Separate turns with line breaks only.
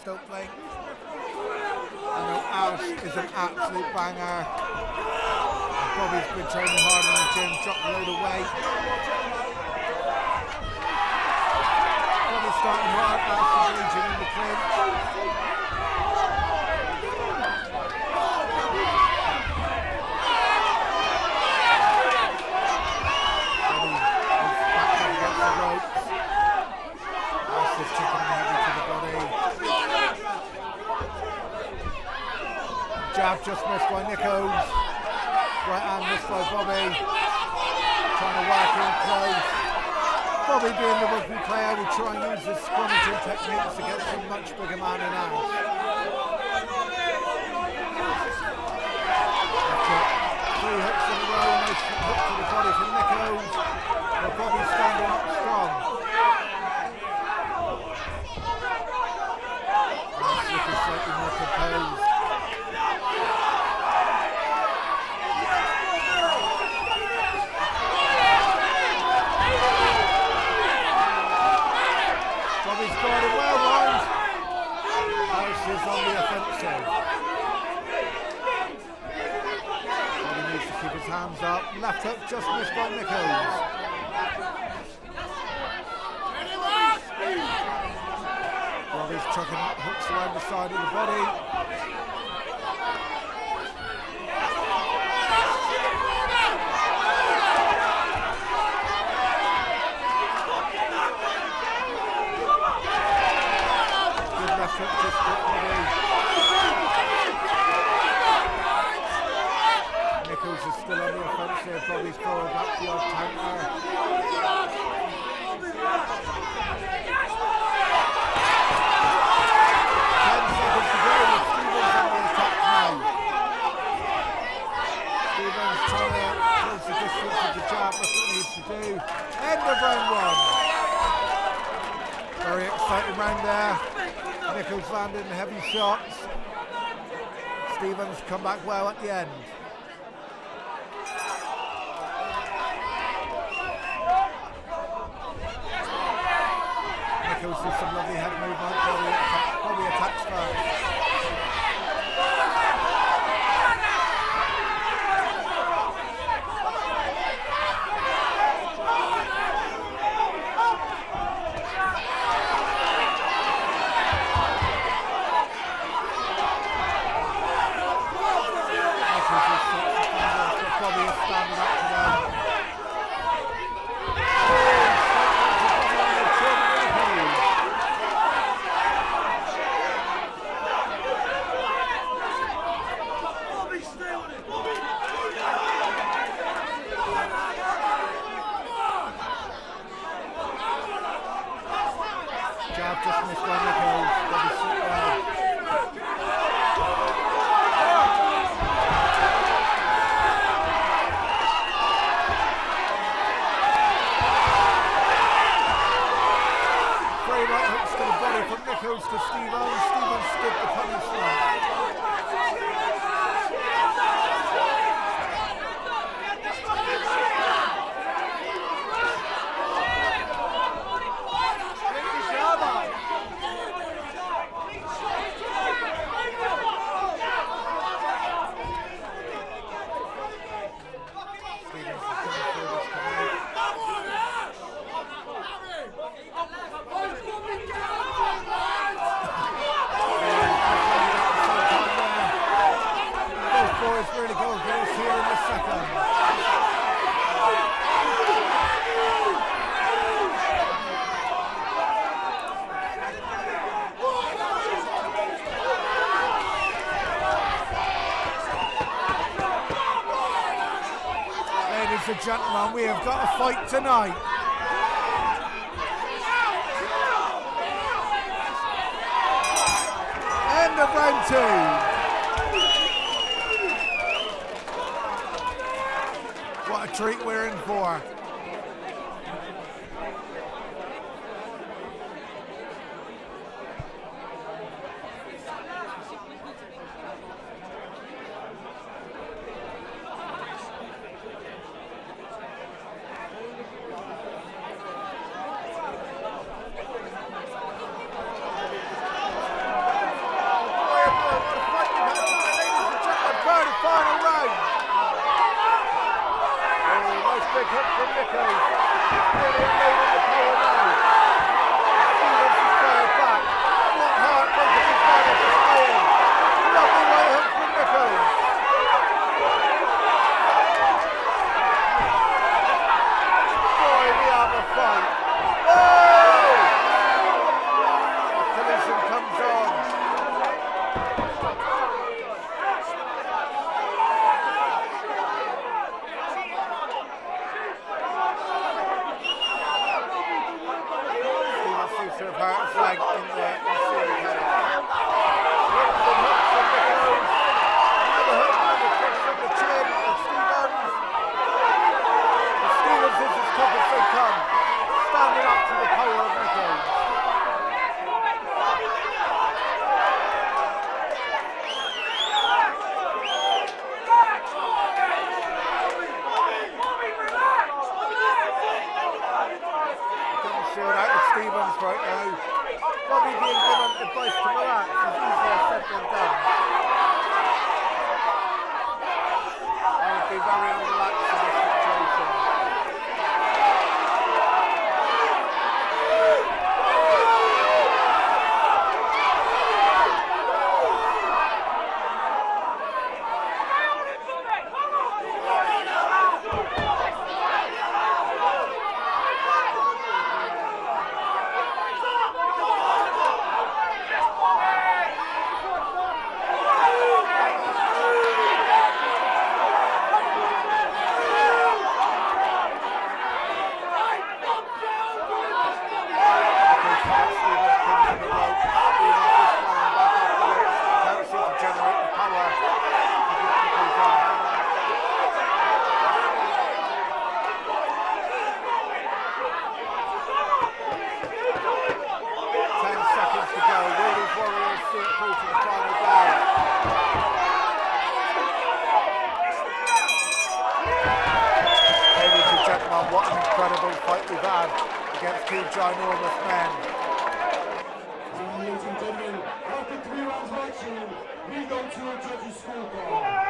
still playing. I know Ash is an absolute banger. Bobby's been training hard in the gym, dropped a load of weight. Bobby's starting hard, Ash is leading in the clinch. Jab just missed by Nichols. Right hand missed by Bobby. Trying to work in close. Bobby being the rugby player will try and use his scrummaging techniques against a much bigger man in Ash. After 3 hooks in a row, nice hook to the body from Nichols. But Bobby's standing up strong. Ash looking slightly more composed. Is on the offensive. He needs to keep his hands up. Left hook just missed by Nichols. Bobby's chucking hooks around the side of the body. Nichols is still on the offensive. Bobby's throwing back the odd counter. 10 seconds to go with Stevens on the attack now. Stevens trying to close the distance with the jab. That's what he needs to do. End of round 1. Very exciting round there. Nichols landing heavy shots. Stevens come back well at the end. Nichols with some lovely head movement. Bobby attacks first. Nichols to Stevens. Stevens stood the punishment. Ladies and gentlemen, we have got a fight tonight. End of round 2. What a treat we're in for. big hook from Nichols. Really unloading the power now. Stevens is fired back. What heart goes up his body to staying. Lovely right hook from Nichols. Boy, we have a fight. Oh! Collision comes on. Stevens seems to have hurt his leg in the ensuing head. Hooks and hooks from Nichols. Another hook from the chin of Stevens. And Stevens is as tough as they come, standing up to the power of Nichols. Shield out of Stevens right now. Bobby being given advice to relax is easier said than done. I would be very relaxed in this situation. What an incredible fight we've had against two ginormous men.
Ladies and gentlemen, after 3 rounds of action, we go to a judges' scorecard.